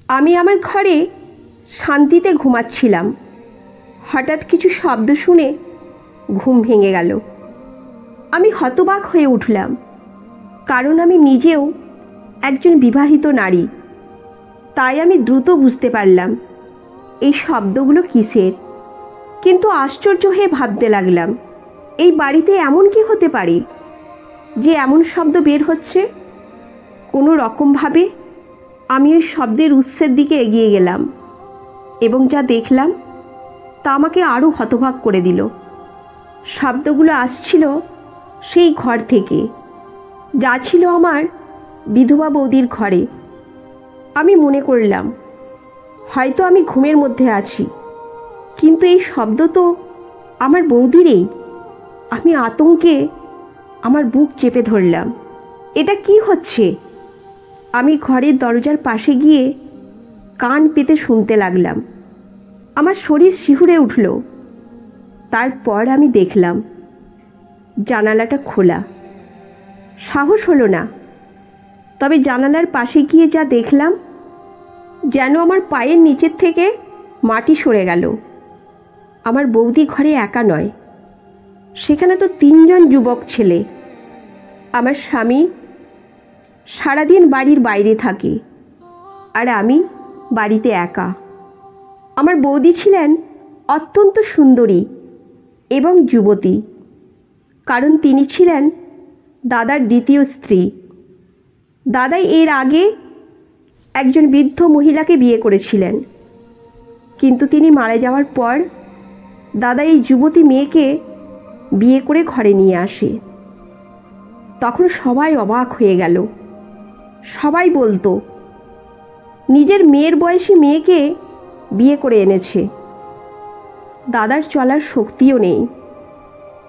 আমি আমার ঘরে শান্তিতে ঘুমাচ্ছিলাম। হঠাৎ কিছু শব্দ শুনে ঘুম ভেঙে গেল। আমি হতবাক হয়ে উঠলাম, কারণ আমি নিজেও একজন বিবাহিত নারী। তাই আমি দ্রুত বুঝতে পারলাম এই শব্দগুলো কিসের। কিন্তু আশ্চর্য হয়ে ভাবতে লাগলাম, এই বাড়িতে এমন কি হতে পারে যে এমন শব্দ বের হচ্ছে। কোনো রকমভাবে আমি ওই শব্দের উৎসের দিকে এগিয়ে গেলাম এবং যা দেখলাম তা আমাকে আরও হতবাক করে দিল। শব্দগুলো আসছিল সেই ঘর থেকে, যা ছিল আমার বিধবা বৌদির ঘরে। আমি মনে করলাম হয়তো আমি ঘুমের মধ্যে আছি, কিন্তু এই শব্দ তো আমার বৌদিরই। আমি আতঙ্কে আমার বুক চেপে ধরলাম। এটা কি হচ্ছে? আমি ঘরের দরজার পাশে গিয়ে কান পেতে শুনতে লাগলাম। আমার শরীর শিহুরে উঠল। তারপর আমি দেখলাম জানালাটা খোলা। সাহস হলো না, তবে জানালার পাশে গিয়ে যা দেখলাম, যেন আমার পায়ের নিচের থেকে মাটি সরে গেল। আমার বৌদি ঘরে একা নয়, সেখানে তো 3 জন যুবক ছেলে। আমার স্বামী সারাদিন বাড়ির বাইরে থাকে, আর আমি বাড়িতে একা। আমার বৌদি ছিলেন অত্যন্ত সুন্দরী এবং যুবতী, কারণ তিনি ছিলেন দাদার দ্বিতীয় স্ত্রী। দাদাই এর আগে একজন বৃদ্ধ মহিলাকে বিয়ে করেছিলেন, কিন্তু তিনি মারা যাওয়ার পর দাদা এই যুবতী মেয়েকে বিয়ে করে ঘরে নিয়ে আসে। তখন সবাই অবাক হয়ে গেল। সবাই বলতো নিজের মেয়ের বয়সী মেয়েকে বিয়ে করে এনেছে। দাদার চলার শক্তিও নেই,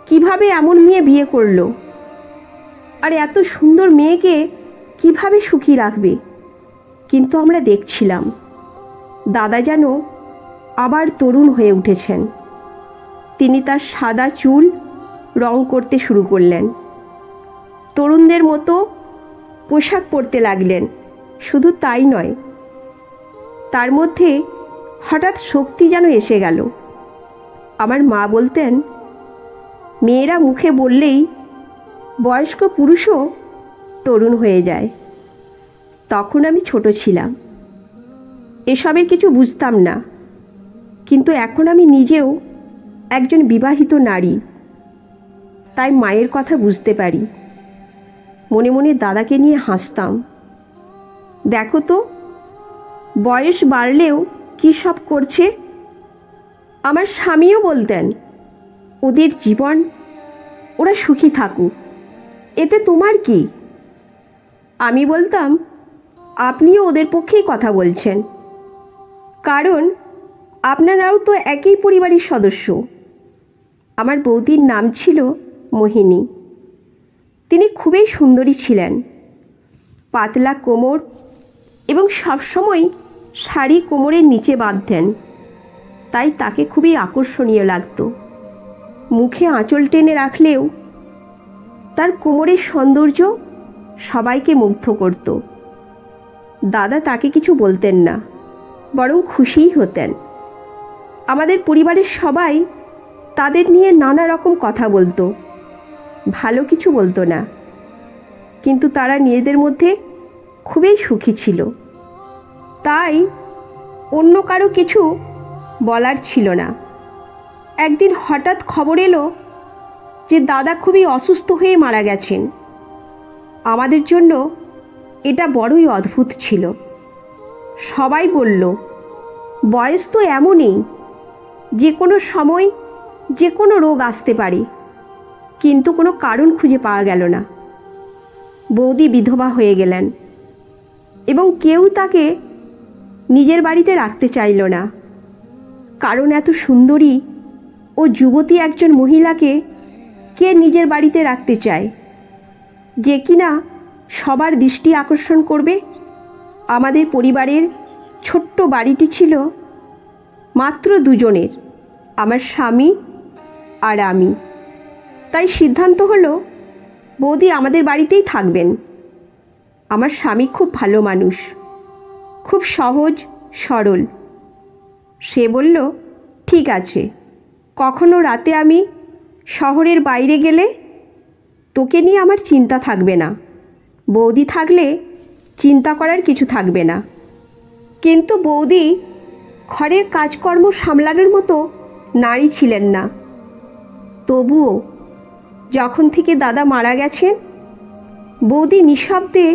কিভাবে এমন মেয়ে বিয়ে করলো, আর এত সুন্দর মেয়েকে কিভাবে সুখী রাখবে। কিন্তু আমরা দেখছিলাম দাদা যেন আবার তরুণ হয়ে উঠেছেন। তিনি তার সাদা চুল রং করতে শুরু করলেন, তরুণদের মতো পোশাক পরতে লাগলেন। শুধু তাই নয়, তার মধ্যে হঠাৎ শক্তি যেন এসে গেল। আমার মা বলতেন, মেয়েরা মুখে বললেই বয়স্ক পুরুষও তরুণ হয়ে যায়। তখন আমি ছোট ছিলাম, এসবের কিছু বুঝতাম না, কিন্তু এখন আমি নিজেও একজন বিবাহিত নারী, তাই মায়ের কথা বুঝতে পারি। মনে মনে দাদাকে নিয়ে হাসতাম। দেখো তো, বয়স বাড়লেও কী সব করছে। আমার স্বামীও বলতেন, ওদের জীবন, ওরা সুখী থাকুক, এতে তোমার কি। আমি বলতাম, আপনিও ওদের পক্ষেই কথা বলছেন, কারণ আপনারাও তো একই পরিবারের সদস্য। আমার বৌদির নাম ছিল মোহিনী। তিনি খুবই সুন্দরী ছিলেন, পাতলা কোমর এবং সবসময় শাড়ি কোমরের নিচে বাঁধতেন, তাই তাকে খুবই আকর্ষণীয় লাগতো। মুখে আঁচল টেনে রাখলেও তার কোমরের সৌন্দর্য সবাইকে মুগ্ধ করত। দাদা তাকে কিছু বলতেন না, বরং খুশিই হতেন। আমাদের পরিবারের সবাই তাদের নিয়ে নানা রকম কথা বলতো, ভালো কিছু বলতো না, কিন্তু তারা নিজেদের মধ্যে খুবই সুখী ছিল। তাই অন্য কারো কিছু বলার ছিল না। একদিন হঠাৎ খবর এলো যে দাদা খুবই অসুস্থ হয়ে মারা গেছেন। আমাদের জন্য এটা বড়ই অদ্ভুত ছিল। সবাই বলল, বয়স তো এমনই, যে কোনো সময় যে কোনো রোগ আসতে পারে, কিন্তু কোনো কারণ খুঁজে পাওয়া গেল না। বৌদি বিধবা হয়ে গেলেন এবং কেউ তাকে নিজের বাড়িতে রাখতে চাইল না, কারণ এত সুন্দরী ও যুবতী একজন মহিলাকে কে নিজের বাড়িতে রাখতে চায়, যে কিনা সবার দৃষ্টি আকর্ষণ করবে। আমাদের পরিবারের ছোট্ট বাড়িটি ছিল মাত্র 2 জনের, আমার স্বামী আর আমি। তাই সিদ্ধান্ত হলো বৌদি আমাদের বাড়িতেই থাকবেন। আমার স্বামী খুব ভালো মানুষ, খুব সহজ সরল। সে বলল, ঠিক আছে, কখনো রাতে আমি শহরের বাইরে গেলে তোকে নিয়ে আমার চিন্তা থাকবে না। বৌদি থাকলে চিন্তা করার কিছু থাকবে না। কিন্তু বৌদি ঘরের কাজকর্ম সামলানোর মতো নারী ছিলেন না। তবুও যখন থেকে দাদা মারা গেছেন, বৌদি নিঃশব্দে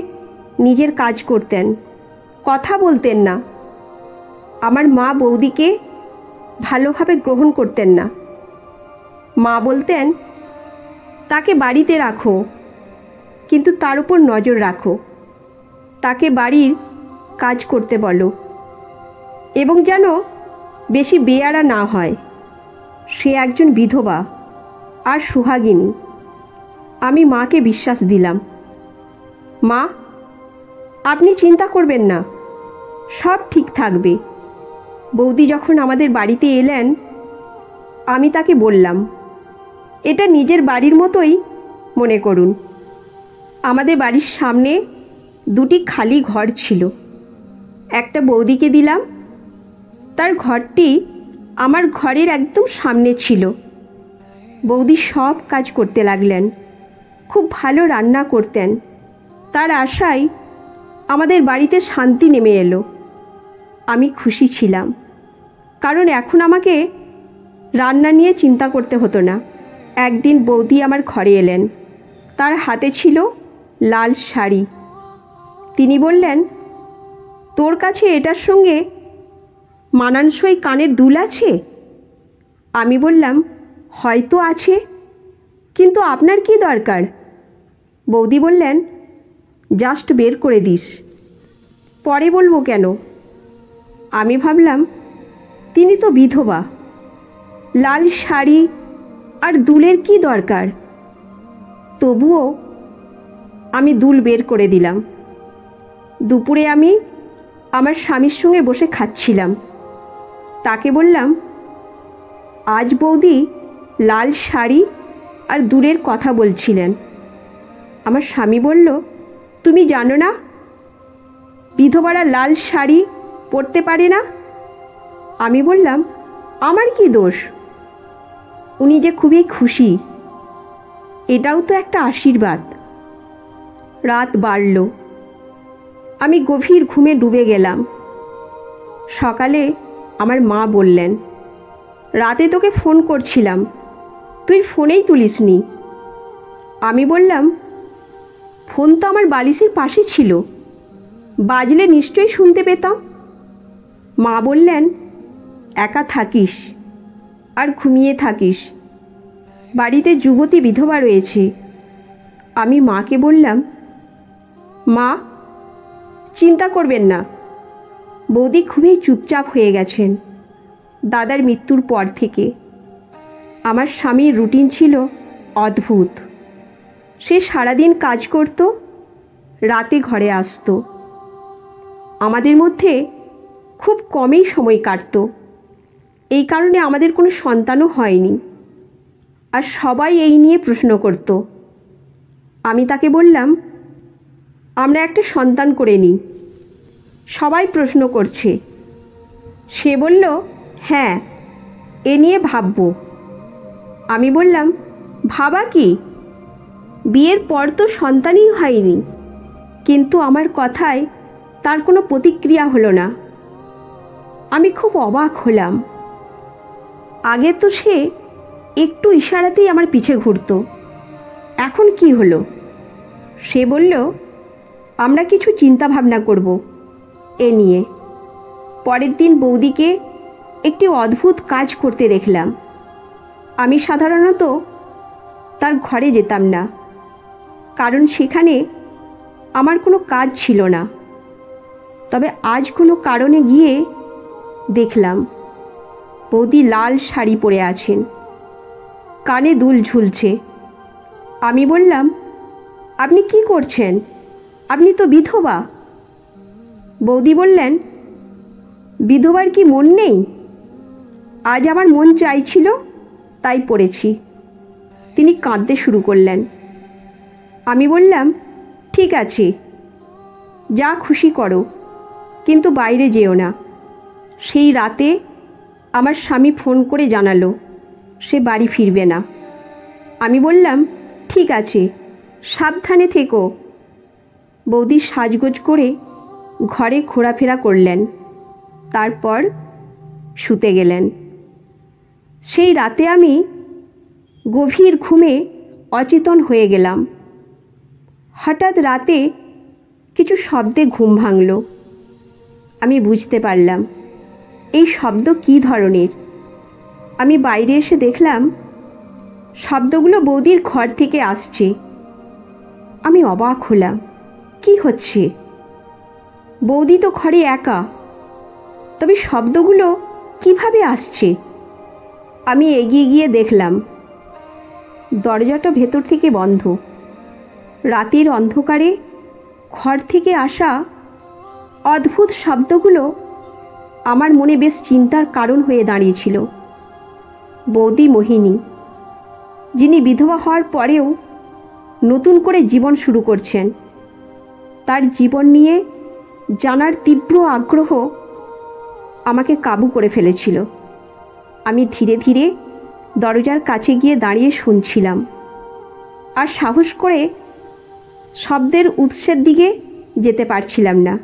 নিজের কাজ করতেন, কথা বলতেন না। আমার মা বৌদিকে ভালোভাবে গ্রহণ করতেন না। মা বলতেন, তাকে বাড়িতে রাখো, কিন্তু তার উপর নজর রাখো। তাকে বাড়ির কাজ করতে বলো, এবং যেন বেশি বেয়ারা না হয়। সে একজন বিধবা আর সুহাগিনী। আমি মাকে বিশ্বাস দিলাম, মা, আপনি চিন্তা করবেন না, সব ঠিক থাকবে। বৌদি যখন আমাদের বাড়িতে এলেন, আমি তাকে বললাম, এটা নিজের বাড়ির মতোই মনে করুন। আমাদের বাড়ির সামনে দুটি খালি ঘর ছিল। একটা বৌদিকে দিলাম, তার ঘরটি আমার ঘরের একদম সামনে ছিল। বৌদি সব কাজ করতে লাগলেন, খুব ভালো রান্না করতেন। তার আশায় আমাদের বাড়িতে শান্তি নেমে এলো। আমি খুশি ছিলাম, কারণ এখন আমাকে রান্না নিয়ে চিন্তা করতে হতো না। একদিন বৌদি আমার ঘরে এলেন। তার হাতে ছিল লাল শাড়ি। তিনি বললেন, তোর কাছে এটার সঙ্গে মানানসই কানের দুল আছে? আমি বললাম, হয়তো আছে, কিন্তু আপনার কি দরকার? বৌদি বললেন, জাস্ট বের করে দিস, পরে বলবো কেন? আমি ভাবলাম, তিনি তো বিধবা, লাল শাড়ি আর দুলের কি দরকার? তবুও আমি দুল বের করে দিলাম। দুপুরে আমি আমার স্বামীর সঙ্গে বসে খাচ্ছিলাম। তাকে বললাম, আজ বৌদি লাল শাড়ি আর দুলের কথা বলছিলেন। আমার স্বামী বলল, তুমি জানো না বিধবারা লাল শাড়ি পরতে পারে না? আমি বললাম, আমার কি দোষ? উনি যে খুবই খুশি, এটাও তো একটা আশীর্বাদ। রাত বাড়ল, আমি গভীর ঘুমে ডুবে গেলাম। সকালে আমার মা বললেন, রাতে তোকে ফোন করছিলাম, তুই ফোনেই তুলিসনি। আমি বললাম, ফোন তো আমার বালিশের পাশে ছিল, বাজলে নিশ্চয়ই শুনতে পেতাম। মা বললেন, একা থাকিস আর ঘুমিয়ে থাকিস, বাড়িতে যুবতী বিধবা রয়েছে। আমি মাকে বললাম, মা, চিন্তা করবেন না, বৌদি খুবই চুপচাপ হয়ে গেছেন দাদার মৃত্যুর পর থেকে। আমার স্বামীর রুটিন ছিল অদ্ভুত। সে সারাদিন কাজ করত, রাতে ঘরে আসতো। আমাদের মধ্যে খুব কমই সময় কাটতো। এই কারণে আমাদের কোনো সন্তানও হয়নি। আর সবাই এই নিয়ে প্রশ্ন করত। আমি তাকে বললাম, আমরা একটা সন্তান করে নিই, সবাই প্রশ্ন করছে। সে বলল, হ্যাঁ, এ নিয়ে ভাবব। আমি বললাম, ভাবা কি? বিয়ের পর তো সন্তানই হয়নি। কিন্তু আমার কথায় তার কোনো প্রতিক্রিয়া হলো না। আমি খুব অবাক হলাম। আগে তো সে একটু ইশারাতেই আমার পিছে ঘুরতো, এখন কি হলো? সে বলল, আমরা কিছু চিন্তা ভাবনা করব এ নিয়ে। পরের দিন বৌদিকে একটি অদ্ভুত কাজ করতে দেখলাম। আমি সাধারণত তার ঘরে যেতাম না, কারণ সেখানে আমার কোনো কাজ ছিল না। তবে আজ কোনো কারণে গিয়ে দেখলাম বৌদি লাল শাড়ি পরে আছেন, কানে দুল ঝুলছে। আমি বললাম, আপনি কি করছেন? আপনি তো বিধবা। বৌদি বললেন, বিধবার কি মন নেই? আজ আমার মন চাইছিল, তাই পড়েছি। তিনি কাঁদতে শুরু করলেন। আমি বললাম, ঠিক আছে, যা খুশি করো, কিন্তু বাইরে যেও না। সেই রাতে আমার স্বামী ফোন করে জানালো সে বাড়ি ফিরবে না। আমি বললাম, ঠিক আছে, সাবধানে থেকো। বৌদি সাজগোজ করে ঘরে ঘোরাফেরা করলেন, তারপর শুতে গেলেন। সেই রাতে আমি গভীর ঘুমে অচেতন হয়ে গেলাম। হঠাৎ রাতে কিছু শব্দে ঘুম ভাঙল। আমি বুঝতে পারলাম এই শব্দ কী ধরনের। আমি বাইরে এসে দেখলাম শব্দগুলো বৌদির ঘর থেকে আসছে। আমি অবাক হলাম, কি হচ্ছে? বৌদি তো ঘরে একা, তবে শব্দগুলো কিভাবে আসছে? আমি এগিয়ে গিয়ে দেখলাম দরজাটা ভেতর থেকে বন্ধ। রাতের অন্ধকারে ঘর থেকে আসা অদ্ভুত শব্দগুলো আমার মনে বেশ চিন্তার কারণ হয়ে দাঁড়িয়েছিল। বৌদি মোহিনী, যিনি বিধবা হওয়ার পরেও নতুন করে জীবন শুরু করছেন, তার জীবন নিয়ে জানার তীব্র আগ্রহ আমাকে কাবু করে ফেলেছিল। আমি ধীরে ধীরে দরজার কাছে গিয়ে দাঁড়িয়ে শুনছিলাম, আর সাহস করে শব্দের উৎসের দিকে যেতে পারছিলাম না।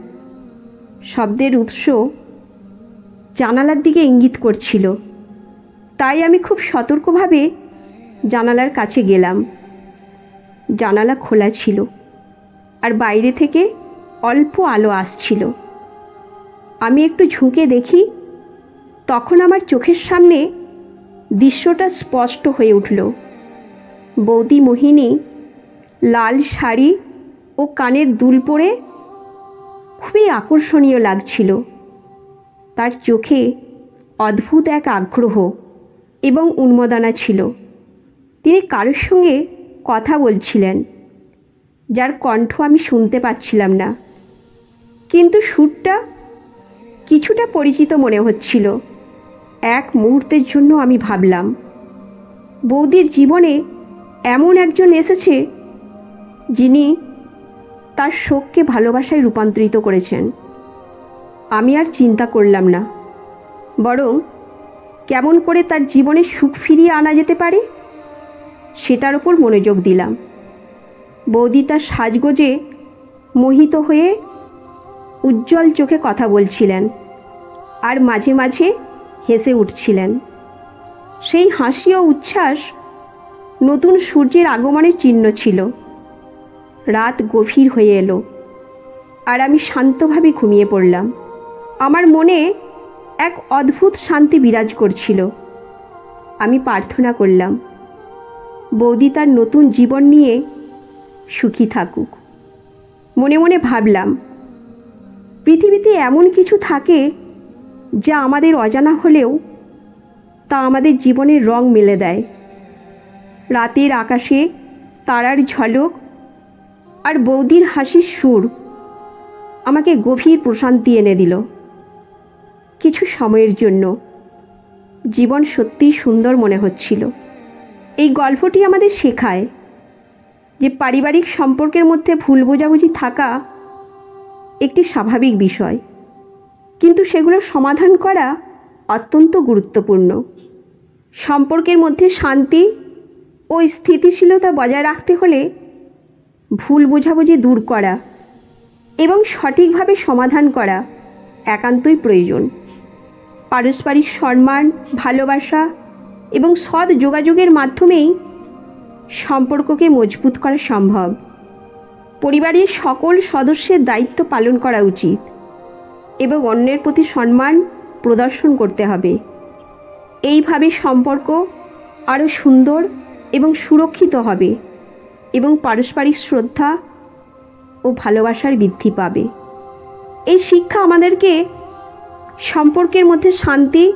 শব্দের উৎস জানালার দিকে ইঙ্গিত করছিল, তাই আমি খুব সতর্কভাবে জানালার কাছে গেলাম। জানালা খোলা ছিল, আর বাইরে থেকে অল্প আলো আসছিল। আমি একটু ঝুঁকে দেখি, তখন আমার চোখের সামনে দৃশ্যটা স্পষ্ট হয়ে উঠল। বৌদি মোহিনী লাল শাড়ি ও কানের দুল পরে খুবই আকর্ষণীয় লাগছিল। তার চোখে অদ্ভুত এক আগ্রহ এবং উন্মাদনা ছিল। তিনি কারোর সঙ্গে কথা বলছিলেন, যার কণ্ঠ আমি শুনতে পাচ্ছিলাম না, কিন্তু সুরটা কিছুটা পরিচিত মনে হচ্ছিল। এক মুহূর্তের জন্য আমি ভাবলাম, বৌদির জীবনে এমন একজন এসেছে যিনি তার শোককে ভালোবাসায় রূপান্তরিত করেছেন। আমি আর চিন্তা করলাম না, বরং কেমন করে তার জীবনে সুখ ফিরিয়ে আনা যেতে পারে সেটার উপর মনোযোগ দিলাম। বৌদি তার সাজগোজে মোহিত হয়ে উজ্জ্বল চোখে কথা বলছিলেন, আর মাঝে মাঝে হেসে উঠছিলেন। সেই হাসি ও উচ্ছ্বাস নতুন সূর্যের আগমনের চিহ্ন ছিল। রাত গভীর হয়ে এলো, আর আমি শান্তভাবে ঘুমিয়ে পড়লাম। আমার মনে এক অদ্ভুত শান্তি বিরাজ করছিল। আমি প্রার্থনা করলাম, বৌদি তার নতুন জীবন নিয়ে সুখী থাকুক। মনে মনে ভাবলাম, পৃথিবীতে এমন কিছু থাকে যা আমাদের অজানা হলেও তা আমাদের জীবনের রং মেলে দেয়। রাতের আকাশে তারার ঝলক আর বৌদির হাসির সুর আমাকে গভীর প্রশান্তি এনে দিল। কিছু সময়ের জন্য জীবন সত্যিই সুন্দর মনে হচ্ছিল। এই গল্পটি আমাদের শেখায় যে পারিবারিক সম্পর্কের মধ্যে ভুল বোঝাবুঝি থাকা একটি স্বাভাবিক বিষয়, কিন্তু সেগুলো সমাধান করা অত্যন্ত গুরুত্বপূর্ণ। সম্পর্কের মধ্যে শান্তি ও স্থিতিশীলতা বজায় রাখতে হলে ভুল বোঝাবুঝি দূর করা এবং সঠিকভাবে সমাধান করা একান্তই প্রয়োজন। পারস্পরিক সম্মান, ভালোবাসা এবং সৎ যোগাযোগের মাধ্যমেই সম্পর্ককে মজবুত করা সম্ভব। পরিবারের সকল সদস্যের দায়িত্ব পালন করা উচিত এবং অন্যের প্রতি সম্মান প্রদর্শন করতে হবে। এইভাবে সম্পর্ক আরও সুন্দর এবং সুরক্ষিত হবে এবং পারস্পরিক শ্রদ্ধা ও ভালোবাসার বৃদ্ধি পাবে। এই শিক্ষা আমাদেরকে সম্পর্কের মধ্যে শান্তি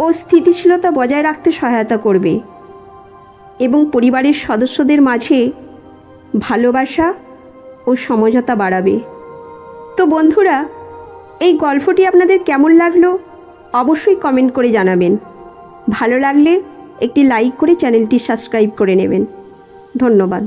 ও স্থিতিশীলতা বজায় রাখতে সহায়তা করবে এবং পরিবারের সদস্যদের মাঝে ভালোবাসা ও সমঝোতা বাড়াবে। তো বন্ধুরা, এই গল্পটি আপনাদের কেমন লাগলো অবশ্যই কমেন্ট করে জানাবেন। ভালো লাগলে একটি লাইক করে চ্যানেলটি সাবস্ক্রাইব করে নেবেন। ধন্যবাদ।